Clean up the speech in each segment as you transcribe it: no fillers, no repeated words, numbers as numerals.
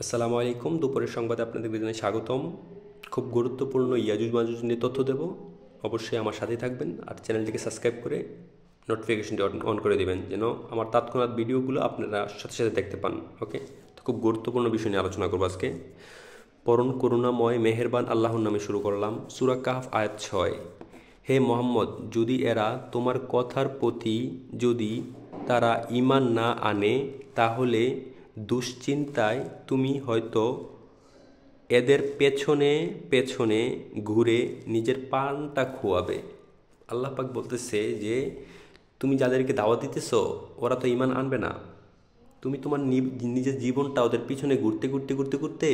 আসসালামু আলাইকুম। দুপুরের সংবাদে আপনাদের দুজনে স্বাগতম। খুব গুরুত্বপূর্ণ ইয়াজুজ মাজুজ নিয়ে তথ্য দেব। অবশ্যই আমার সাথেই থাকবেন আর চ্যানেলটিকে সাবস্ক্রাইব করে নোটিফিকেশনটি অন করে দেবেন যেন আমার তৎক্ষণাৎ ভিডিওগুলো আপনারা সাথে সাথে দেখতে পান। ওকে, তো খুব গুরুত্বপূর্ণ বিষয় নিয়ে আলোচনা করবো আজকে। পরম করুণাময় মেহেরবান আল্লাহর নামে শুরু করলাম। সূরা কাহফ আয়াত 6। হে মোহাম্মদ, যদি এরা তোমার কথার প্রতি যদি তারা ঈমান না আনে তাহলে দুশ্চিন্তায় তুমি হয়তো এদের পেছনে পেছনে ঘুরে নিজের প্রাণটা খোয়াবে। আল্লাহ পাক বলতেছে যে তুমি যাদেরকে দাওয়াত দিতেছ ওরা তো ঈমান আনবে না, তুমি তোমার নিজের জীবনটা ওদের পিছনে ঘুরতে ঘুরতে ঘুরতে ঘুরতে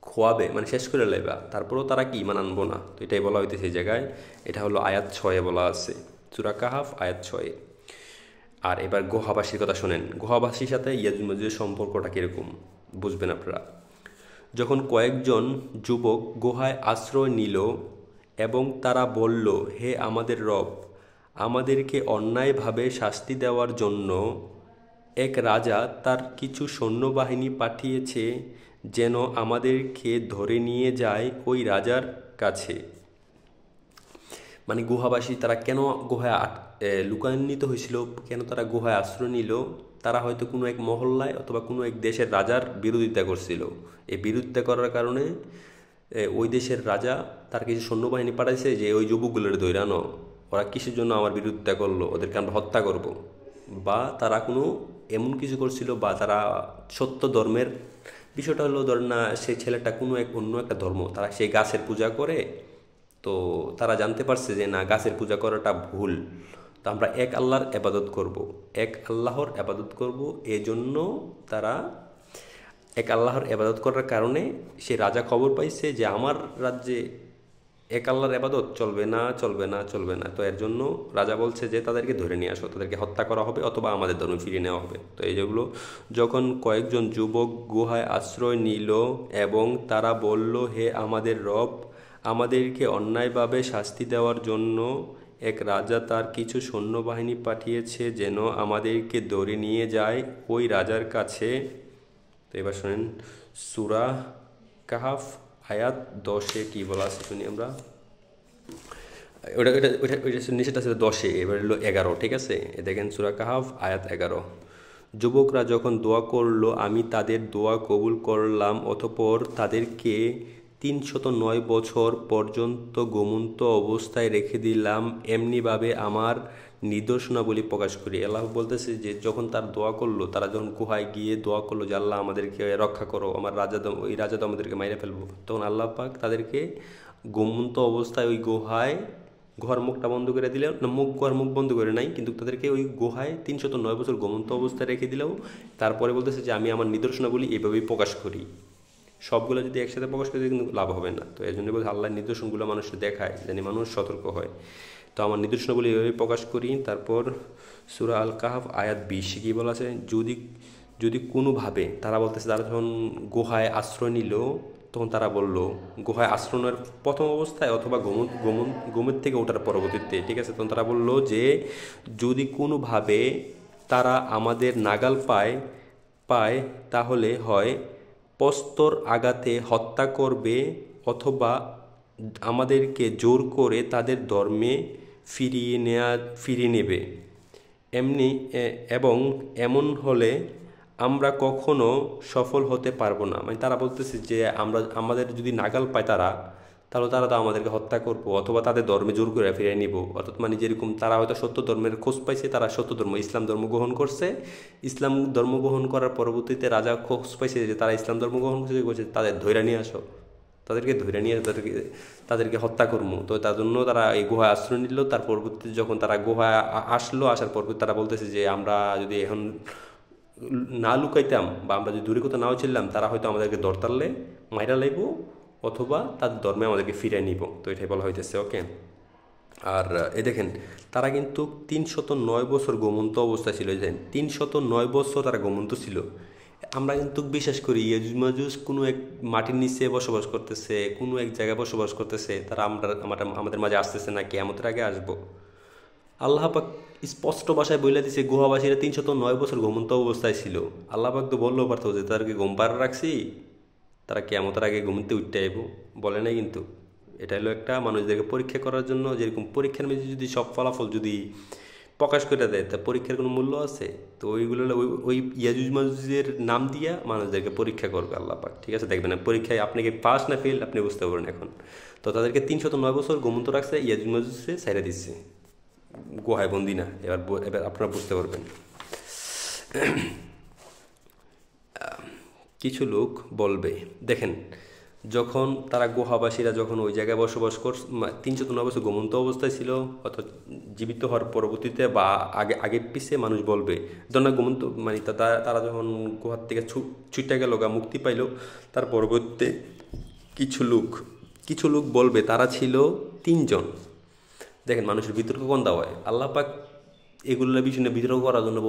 খোয়াবে, মানে শেষ করে লাইবা, তারপরেও তারা কি ঈমান আনবো না। তো এটাই বলা হইতেছে এই জায়গায়। এটা হলো আয়াত 6 বলা আছে, সূরা কাহফ আয়াত 6। আর এবার গুহাবাসীর কথা শোনেন। গুহাবাসীর সাথে ইয়াজুজ মাজুজের সম্পর্কটা কীরকম বুঝবেন আপনারা। যখন কয়েকজন যুবক গুহায় আশ্রয় নিল এবং তারা বলল, হে আমাদের রব, আমাদেরকে অন্যায়ভাবে শাস্তি দেওয়ার জন্য এক রাজা তার কিছু সৈন্যবাহিনী পাঠিয়েছে যেন আমাদেরকে ধরে নিয়ে যায় ওই রাজার কাছে। মানে গুহাবাসী তারা কেন গুহায় লুকান্বিত হয়েছিল, কেন তারা গুহায় আশ্রয় নিল, তারা হয়তো কোনো এক মহল্লায় অথবা কোনো এক দেশের রাজার বিরোধিতা করছিল। এই বিরোধিতা করার কারণে ওই দেশের রাজা তার কিছু সৈন্যবাহিনী পাঠাইছে যে ওই যুবকগুলোর দৈরানো, ওরা কিসের জন্য আমার বিরোধিতা করলো, ওদেরকে আমরা হত্যা করব। বা তারা কোনো এমন কিছু করছিল, বা তারা সত্য ধর্মের বিষয়টা হলো, ধরেন না সেই ছেলেটা কোনো এক অন্য একটা ধর্ম, তারা সেই গাছের পূজা করে, তো তারা জানতে পারছে যে না, গাছের পূজা করাটা ভুল, তো আমরা এক আল্লাহর আবাদত করব, এক আল্লাহর আবাদত করব। এজন্য তারা এক আল্লাহর আবাদত করার কারণে সে রাজা খবর পাইছে যে আমার রাজ্যে এক আল্লাহর আবাদত চলবে না, চলবে না, চলবে না। তো এর জন্য রাজা বলছে যে তাদেরকে ধরে নিয়ে আসো, তাদেরকে হত্যা করা হবে অথবা আমাদের ধর্মে ফিরিয়ে নেওয়া হবে। তো এই যেগুলো, যখন কয়েকজন যুবক গুহায় আশ্রয় নিল এবং তারা বলল, হে আমাদের রব, আমাদেরকে অন্যায়ভাবে শাস্তি দেওয়ার জন্য এক রাজা তার কিছু সৈন্যবাহিনী পাঠিয়েছে যেন আমাদেরকে ধরে নিয়ে যায় ওই রাজার কাছে। তো এবার শোনেন সূরা কাহফ আয়াত 10 কি বলা আছে শুনি আমরা। ওটা ওটা ওইটা ওইটা নিচেটা ছিল 10, এবার হলো 11, ঠিক আছে। দেখেন সূরা কাহফ আয়াত 11। যুবকরা যখন দোয়া করলো আমি তাদের দোয়া কবুল করলাম, অতঃপর তাদেরকে 309 বছর পর্যন্ত ঘুমন্ত অবস্থায় রেখে দিলাম, এমনিভাবে আমার নিদর্শনাবলী প্রকাশ করি। আল্লাহ বলতেছে যে যখন তার দোয়া করলো, তারা যখন গুহায় গিয়ে দোয়া করলো যে আল্লাহ আমাদেরকে রক্ষা করো, আমার রাজা ওই রাজা তো আমাদেরকে মাইরে ফেলবো, তখন আল্লাহ পাক তাদেরকে ঘুমন্ত অবস্থায় ওই গুহার মুখটা বন্ধ করে দিলেন না, গুহার মুখ বন্ধ করে নাই, কিন্তু তাদেরকে ওই গুহায় 309 বছর ঘুমন্ত অবস্থায় রেখে দিলেও তারপরে বলতেছে যে আমি আমার নিদর্শনাবলী এইভাবেই প্রকাশ করি। সবগুলো যদি একসাথে প্রকাশ করে কিন্তু লাভ হবে না। তো এই জন্য বলছে আল্লাহর নিদর্শনগুলো মানুষকে দেখায় জানি মানুষ সতর্ক হয়। তো আমার নিদর্শনগুলি এইভাবেই প্রকাশ করি। তারপর সূরা আল কাহফ আয়াত 20 কি বলা আছে, যদি যদি কোনোভাবে তারা বলতেছে, তারা যখন গুহায় আশ্রয় নিল তখন তারা বলল, গুহায় আশ্রয়ের প্রথম অবস্থায় অথবা ঘুমের থেকে ওঠার পরবর্তীতে, ঠিক আছে, তখন তারা বলল যে যদি কোনোভাবে তারা আমাদের নাগাল পায় পায় তাহলে হয় প্রস্তর আঘাতে হত্যা করবে অথবা আমাদেরকে জোর করে তাদের ধর্মে ফিরিয়ে নেবে। এমনি এবং এমন হলে আমরা কখনো সফল হতে পারবো না। মানে তারা বলতেছে যে আমাদের যদি নাগাল পায় তাহলে তারা তো আমাদেরকে হত্যা করবো অথবা তাদের ধর্মে জোর করে ফিরিয়ে নিব। অর্থাৎ মানে যেরকম তারা হয়তো সত্য ধর্মের খোঁজ পাইছে, তারা সত্য ধর্ম ইসলাম ধর্ম গ্রহণ করছে, ইসলাম ধর্ম গ্রহণ করার পরবর্তীতে রাজা খোঁজ পাইছে যে তারা ইসলাম ধর্ম গ্রহণ করছে, তাদের ধৈর্য নিয়ে আসো, তাদেরকে ধরে নিয়ে তাদেরকে হত্যা করবো। তো তার জন্য তারা এই গুহায় আশ্রয় নিল। তার পরবর্তীতে যখন তারা গুহায় আসার পরবর্তী তারা বলতেছে যে আমরা যদি এখন না লুকাইতাম বা আমরা যদি দূরে কোথাও নাও ছিলাম, তারা হয়তো আমাদেরকে দরতারলে মাইরা লাইব অথবা তাদের ধর্মে আমাদেরকে ফিরিয়ে নিব। তো এটাই বলা হইতেছে। ওকে, আর এ দেখেন তারা কিন্তু 309 বছর ঘুমন্ত অবস্থা ছিল। 309 বছর তারা ঘুমন্ত ছিল। আমরা কিন্তু বিশ্বাস করি ইয়াজুজ মাজুজ কোনো এক মাটির নিচে বসবাস করতেছে, কোনো এক জায়গায় বসবাস করতেছে, তারা আমাদের মাঝে আসতেছে না, কিয়ামতের আগে আসবো। আল্লাহ পাক স্পষ্ট ভাষায় বলে দিছে গুহাবাসীরা 309 বছর ঘুমন্ত অবস্থায় ছিল। আল্লাহ পাক তো বললেও পারতো যে তাদেরকে ঘুম পাড়া রাখছি, তারা কিয়ামতের আগে ঘুমতে উঠতে আইব, বলে নাই কিন্তু। এটা হলো একটা মানুষদেরকে পরীক্ষা করার জন্য, যেরকম পরীক্ষার মধ্যে যদি সব ফলাফল যদি প্রকাশ করে দেয় তা পরীক্ষার কোনো মূল্য আছে? তো ওইগুলো ওই ওই ইয়াজুজ মাজুজের নাম দিয়া মানুষদেরকে পরীক্ষা করবে আল্লাহ পাক, ঠিক আছে? দেখবেন পরীক্ষায় আপনি কি পাস না ফেল আপনি বুঝতে পারবেন এখন। তো তাদেরকে 309 বছর ঘুমন্ত রাখছে, ইয়াজুজ মাজুজে ছাইড়া দিচ্ছে, গুহায় বন্দি না। এবার আপনারা বুঝতে পারবেন। কিছু লোক বলবে, দেখেন যখন তারা গুহাবাসীরা যখন ওই জায়গায় বসবাস 309 বছর ঘুমন্ত অবস্থায় ছিল, অর্থাৎ জীবিত হওয়ার পরবর্তীতে বা আগে পিছিয়ে মানুষ বলবে, যখন না ঘুমন্ত মানে তারা যখন গুহার থেকে ছুটে গেল গা, মুক্তি পাইল, তার পরবর্তীতে কিছু লোক বলবে তারা ছিল 3 জন। দেখেন মানুষের বিতর্ক কোন দাওয়ায় আল্লাহ পাক এগুলোর বিষয় নিয়ে বিতর্ক করার জন্য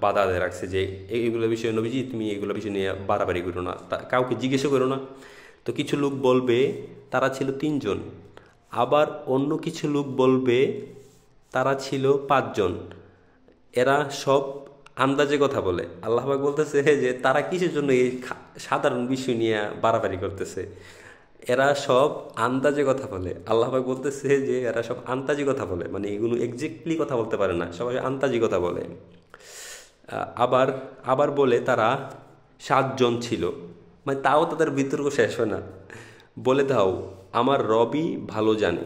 বাধা দিয়ে রাখছে যে এইগুলোর বিষয়ে নবীজি তুমি এগুলো বিষয় নিয়ে বাড়াবাড়ি করো না, কাউকে জিজ্ঞেসও করো না। তো কিছু লোক বলবে তারা ছিল 3 জন, আবার অন্য কিছু লোক বলবে তারা ছিল 5 জন। এরা সব আন্দাজে কথা বলে। আল্লাহ পাক বলতেছে যে তারা কিসের জন্য এই সাধারণ বিষয় নিয়ে বাড়াবাড়ি করতেছে, এরা সব আন্দাজে কথা বলে। আল্লাহ পাক বলতেছে যে এরা সব আন্তাজি কথা বলে, মানে এগুলো এক্স্যাক্টলি কথা বলতে পারে না, সবাই আন্তাজি কথা বলে। আবার আবার বলে তারা 7 জন ছিল, মানে তাও তাদের বিতর্ক শেষ হয় না। বলে দাও আমার রবই ভালো জানে।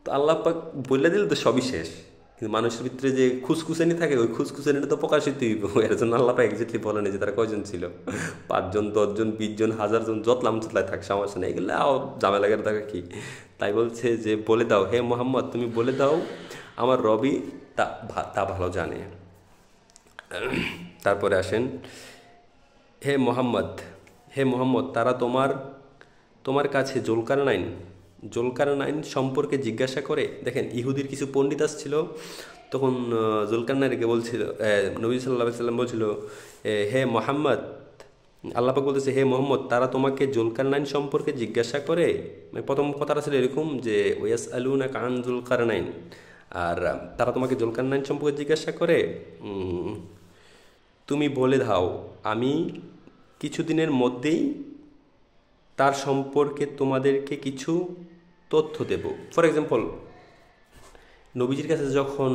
তো আল্লাহ পাক বলে দিলে তো সবই শেষ, কিন্তু মানুষের ভিতরে যে খুসখুসানি থাকে ওই খুসখুসানিটা তো প্রকাশিতই হইব। এর জন্য আল্লাহ পাক এক্স্যাক্টলি বলেনি যে তারা কয়জন ছিল, 5 জন 10 জন 20 জন 1000 জন, যতলাম চতলায় থাক, সমস্যা নেই, এগুলো ঝামেলা করে থাকা কি। তাই বলছে যে বলে দাও হে মোহাম্মদ তুমি বলে দাও আমার রবি তা ভালো জানে। তারপরে আসেন, হে মোহাম্মদ তারা তোমার কাছে জুলকারনাইন সম্পর্কে জিজ্ঞাসা করে। দেখেন ইহুদির কিছু পণ্ডিত আসছিল, তখন জুলকারনাইনকে বলছিল, নবী সাল্লাল্লাহু আলাইহি সাল্লাম বলছিল হে মোহাম্মদ, আল্লাহ পাক বলতেছে হে মোহাম্মদ তারা তোমাকে জুলকারনাইন সম্পর্কে জিজ্ঞাসা করে। মানে প্রথম কথাটা ছিল এরকম যে ওয়াস আলুনাকা আন জুলকারনাইন, আর তারা তোমাকে জুলকারনাইন সম্পর্কে জিজ্ঞাসা করে, তুমি বলে দাও আমি কিছুদিনের মধ্যেই তার সম্পর্কে তোমাদেরকে কিছু তথ্য দেব। ফর এক্সাম্পল নবীজির কাছে যখন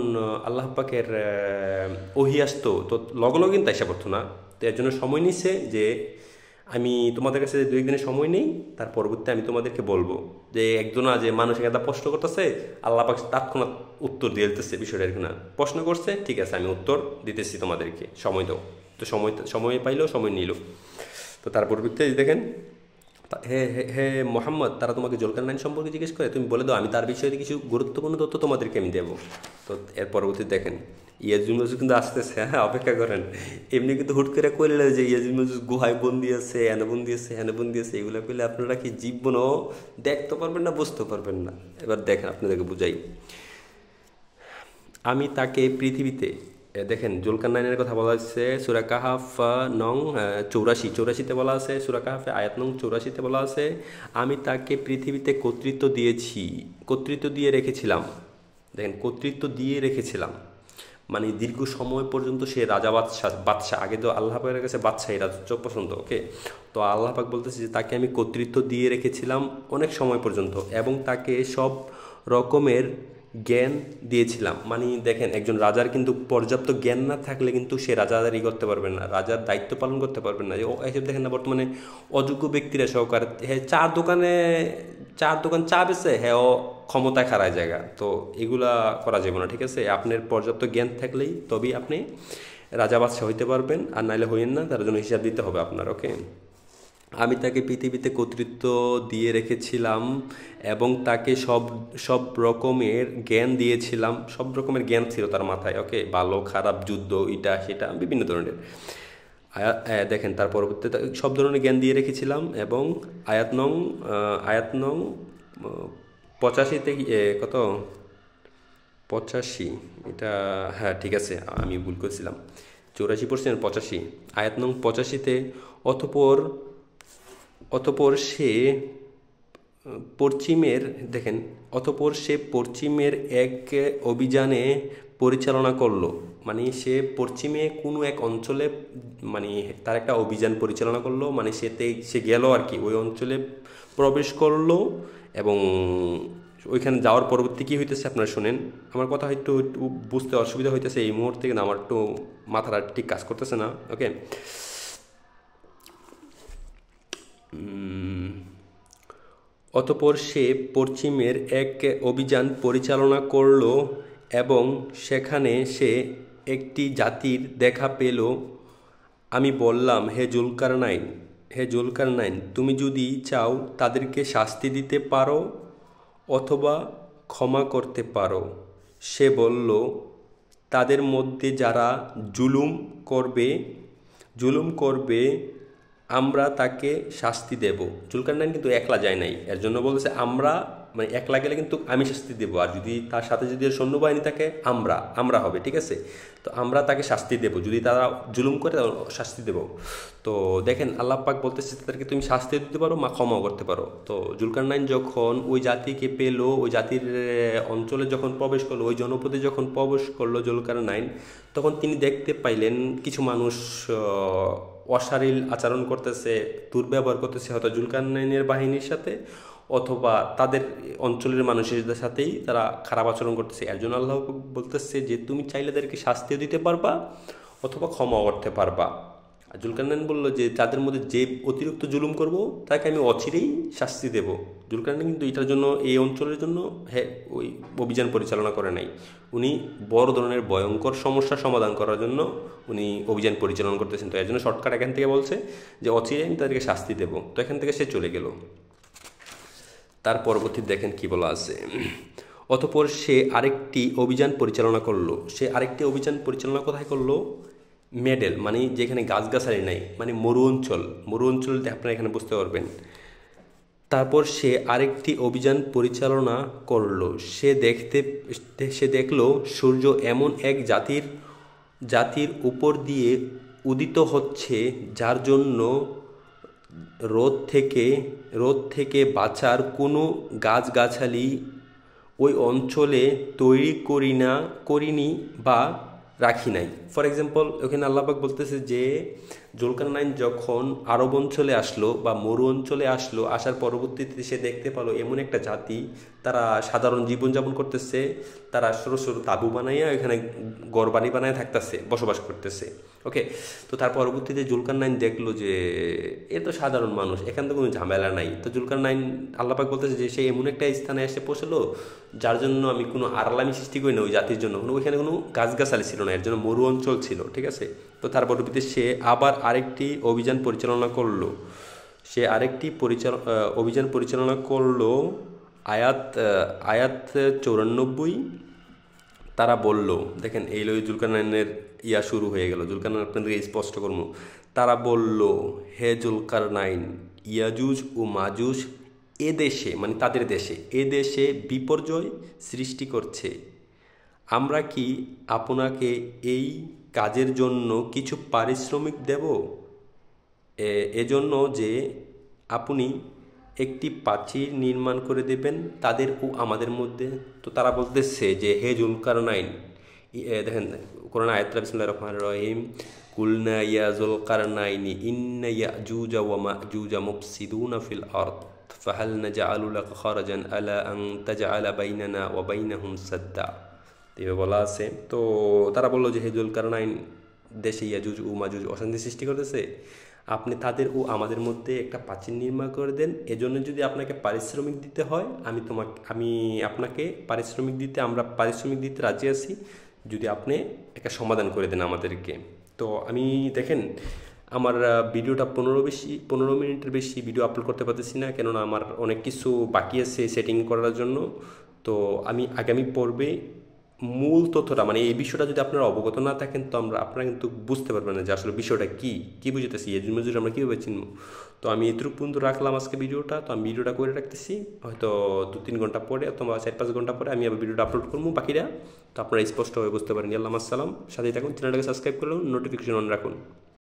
আল্লাহ পাকের ওহী আসতো তো লগে লগে কিন্তু আইসা পড়তো না, তো এর জন্য সময় নিচ্ছে যে আমি তোমাদের কাছে 2-1 দিনের সময় নেই, তার পরবর্তী আমি তোমাদেরকে বলবো। যে একজনা যে মানুষের একটা প্রশ্ন করতেছে, আল্লাহ পাক তৎক্ষণাৎ উত্তর দিয়ে দিতেছে, বিষয়টা এরকম না, প্রশ্ন করছে ঠিক আছে আমি উত্তর দিতেছি তোমাদেরকে, সময় দাও। তো সময় পাইলো, সময় নিল। তো তার পরবর্তীতে দেখেন হে হে হে মোহাম্মদ তারা তোমাকে জুলকারনাইন সম্পর্কে জিজ্ঞেস করে, তুমি বলে দাও আমি তার বিষয়ে কিছু গুরুত্বপূর্ণ তথ্য তোমাদেরকে আমি দেবো। তো এর পরবর্তীতে দেখেন ইয়াজুজ মাজুজ কিন্তু আসতেছে, হ্যাঁ অপেক্ষা করেন। এমনি কিন্তু হুট করে কইলে যে ইয়াজুজ মাজুজ গুহায় বন্দি আছে, এনে বন্দি আছে, হেনে বন্দি আছে, এগুলো কইলে আপনারা কি জীবনও দেখতে পারবেন না, বুঝতে পারবেন না। এবার দেখেন আপনাদেরকে বুঝাই। আমি তাকে পৃথিবীতে, দেখেন জুলকারনাইনের কথা বলা হচ্ছে সূরা কাহাফ নং 84 বলা আছে, সূরা কাহাফে আয়াত নং 84 বলা আছে আমি তাকে পৃথিবীতে কর্তৃত্ব দিয়ে রেখেছিলাম। দেখেন কর্তৃত্ব দিয়ে রেখেছিলাম মানে দীর্ঘ সময় পর্যন্ত সে রাজা বাদশাহ। আগে তো আল্লাহ পাকের কাছে বাদশাহী রাজত্ব পছন্দ, ওকে। তো আল্লাহ পাক বলতেছে যে তাকে আমি কর্তৃত্ব দিয়ে রেখেছিলাম অনেক সময় পর্যন্ত, এবং তাকে সব রকমের জ্ঞান দিয়েছিলাম। মানে দেখেন একজন রাজার কিন্তু পর্যাপ্ত জ্ঞান না থাকলে কিন্তু সে রাজাদারি করতে পারবেন না, রাজার দায়িত্ব পালন করতে পারবেন না। এসব দেখেন না বর্তমানে অযোগ্য ব্যক্তিরা সহকারে হ্যাঁ চার দোকান চা বেছে, হ্যাঁ ও ক্ষমতায় খারায় জায়গা। তো এগুলা করা যাবে না, ঠিক আছে? আপনার পর্যাপ্ত জ্ঞান থাকলেই তবেই আপনি রাজা বাদশাহ হইতে পারবেন, আর নাইলে হইয়েন না, তার জন্য হিসাব দিতে হবে আপনার, ওকে। আমি তাকে পৃথিবীতে কর্তৃত্ব দিয়ে রেখেছিলাম এবং তাকে সব রকমের জ্ঞান দিয়েছিলাম, সব রকমের জ্ঞান ছিল তার মাথায়, ওকে। ভালো খারাপ, যুদ্ধ, এটা সেটা বিভিন্ন ধরনের। দেখেন তার পরবর্তীতে সব ধরনের জ্ঞান দিয়ে রেখেছিলাম। এবং আয়াত নং 85-তে কত 85, এটা হ্যাঁ ঠিক আছে আমি ভুল করেছিলাম, 84% 85, আয়াত নং 85-তে অতপর সে পশ্চিমের এক অভিযানে পরিচালনা করলো, মানে সে পশ্চিমে কোনো এক অঞ্চলে, মানে তার একটা অভিযান পরিচালনা করলো, মানে সে গেল আর কি, ওই অঞ্চলে প্রবেশ করলো। এবং ওইখানে যাওয়ার পরবর্তী কী হইতেছে আপনারা শুনেন। আমার কথা হয়তো একটু বুঝতে অসুবিধা হইতেছে এই মুহূর্তে, কিন্তু আমার একটু মাথাটা ঠিক কাজ করতেছে না। ওকে, অতঃপর সে পশ্চিমের এক অভিযান পরিচালনা করল এবং সেখানে সে একটি জাতির দেখা পেল। আমি বললাম, হে জুলকারনাইন, তুমি যদি চাও তাদেরকে শাস্তি দিতে পারো অথবা ক্ষমা করতে পারো। সে বলল, তাদের মধ্যে যারা জুলুম করবে আমরা তাকে শাস্তি দেব। জুলকারনাইন কিন্তু একলা যায় নাই, এর জন্য বলছে আমরা, মানে একলা গেলে কিন্তু আমি শাস্তি দেব, আর যদি তার সাথে যদি সৈন্যবাহিনী থাকে আমরা হবে, ঠিক আছে। তো আমরা তাকে শাস্তি দেব, যদি তারা জুলুম করে শাস্তি দেব। তো দেখেন আল্লাহ পাক বলতেছে তাদেরকে তুমি শাস্তি দিতে পারো, ক্ষমাও করতে পারো। তো জুলকারনাইন যখন ওই জাতিকে পেল, ওই জাতির অঞ্চলে যখন প্রবেশ করলো, ওই জনপদে যখন প্রবেশ করলো জুলকারনাইন, তখন তিনি দেখতে পাইলেন কিছু মানুষ অশালীল আচরণ করতেছে, দুর্ব্যবহার করতেছে, হয়তো জুলকারনাইনের বাহিনীর সাথে অথবা তাদের অঞ্চলের মানুষের সাথেই তারা খারাপ আচরণ করতেছে। এর জন্য আল্লাহ বলতেছে যে তুমি চাইলে তাদেরকে শাস্তিও দিতে পারবা অথবা ক্ষমাও করতে পারবা। আর জুলকারনাইন বললো যে তাদের মধ্যে যে অতিরিক্ত জুলুম করব তাকে আমি অচিরেই শাস্তি দেব। জুলকারনাইন কিন্তু এটার জন্য, এই অঞ্চলের জন্য ওই অভিযান পরিচালনা করে নাই, উনি বড় ধরনের ভয়ঙ্কর সমস্যার সমাধান করার জন্য উনি অভিযান পরিচালনা করতেছেন। তো এর জন্য শর্টকাট এখান থেকে বলছে যে অচিরেই আমি তাদেরকে শাস্তি দেব। তো এখান থেকে সে চলে গেল। তার পরবর্তী দেখেন কি বলা আছে। অতঃপর সে আরেকটি অভিযান পরিচালনা করলো। সে আরেকটি অভিযান পরিচালনা কোথায় করলো? মেডেল, মানে যেখানে গাছগাছালি নাই, মানে মরু অঞ্চল আপনারা এখানে বুঝতে পারবেন। তারপর সে আরেকটি অভিযান পরিচালনা করলো। সে দেখলো সূর্য এমন এক জাতির উপর দিয়ে উদিত হচ্ছে যার জন্য রোদ থেকে বাঁচার কোনো গাছগাছালি ওই অঞ্চলে তৈরি করিনি বা রাখি নাই। ফর এক্সাম্পল, ওখানে আল্লাহ পাক বলতেছে যে জুলকারনাইন যখন আরব অঞ্চলে আসলো বা মরু অঞ্চলে আসলো, আসার পরবর্তীতে সে দেখতে পেল এমন একটা জাতি, তারা সাধারণ জীবনযাপন করতেছে, তারা সরু সরু তাঁবু বানাইয়া এখানে ঘরবাড়ি বানায় থাকতেছে, বসবাস করতেছে। ওকে, তো তার পরবর্তীতে জুলকারনাইন দেখলো যে এ তো সাধারণ মানুষ, এখান থেকে কোনো ঝামেলা নাই। তো জুলকারনাইন, আল্লাহ পাক বলতেছে যে সে এমন একটা স্থানে এসে পৌঁছলো যার জন্য আমি কোনো আড়ালামি সৃষ্টি করি না ওই জাতির জন্য, ওইখানে কোনো গাছগাছালি ছিল না, এর জন্য মরু অঞ্চল ছিল, ঠিক আছে। তো তার পরবর্তীতে সে আবার আরেকটি অভিযান পরিচালনা করলো। অভিযান পরিচালনা করলো। আয়াত 94। তারা বলল, দেখেন এই জুলকারনাইনের শুরু হয়ে গেল। জুলকারনাইন আপনাদেরকে স্পষ্ট করবো। তারা বলল, হে জুলকারনাইন, ইয়াজুজ ও মাজুজ এদেশে, মানে তাদের দেশে, এদেশে বিপর্যয় সৃষ্টি করছে। আমরা কি আপনাকে এই কাজের জন্য কিছু পারিশ্রমিক দেব? এজন্য যে আপনি একটি প্রাচীর নির্মাণ করে দেবেন তাদের ও আমাদের মধ্যে। তো তারা বলতেছে যে হে জুলকারনাইন, দেখেন কোরআন আয়াতটা, বিসমিল্লাহির রহমানির রহিম, কুলনা ইয়া জুলকারনাইনি ইন্না ইয়াজুজা ওয়া মাজুজা মুফসিদুনা ফিল আরদ ফাহাল নাজআলু লাকা খারাজান আলা আন তাজআলা বাইনানা ওয়া বাইনাহুম সাদ্দা। এভাবে বলা আছে। তো তারা বললো যে হে জুলকারনাইন, দেশে ইয়াজুজ ও মাজুজ অশান্তি সৃষ্টি করতেছে, আপনি তাদের ও আমাদের মধ্যে একটা প্রাচীর নির্মাণ করে দেন। এজন্য যদি আপনাকে পারিশ্রমিক দিতে হয়, আমরা পারিশ্রমিক দিতে রাজি আছি যদি আপনি একটা সমাধান করে দেন আমাদেরকে। তো আমি দেখেন আমার ভিডিওটা 15 মিনিটের বেশি ভিডিও আপলোড করতে পারতেছি না, কেননা আমার অনেক কিছু বাকি আছে সেটিং করার জন্য। তো আমি আগামী পর্বে মূল তথ্যটা, মানে এই বিষয়টা যদি আপনারা অবগত না থাকেন তো আপনারা কিন্তু বুঝতে পারবেন না যে আসলে বিষয়টা কী বুঝতেছি, ইয়াজুজ মাজুজ আমরা কীভাবে চিনব। তো আমি এতটুকু পর্যন্ত রাখলাম আজকে ভিডিওটা। তো আমি ভিডিওটা করে রাখতেছি, হয়তো 2-3 ঘন্টা পরে অথবা 4-5 ঘন্টা পরে আমি আবার ভিডিওটা আপলোড করবো বাকিরা। তো আপনারা স্পষ্টভাবে বুঝতে পারেন। আল্লাহ আসসালাম, সাথেই থাকুন, চ্যানেলটাকে সাবস্ক্রাইব করলেও নোটিফিকেশন অন রাখুন।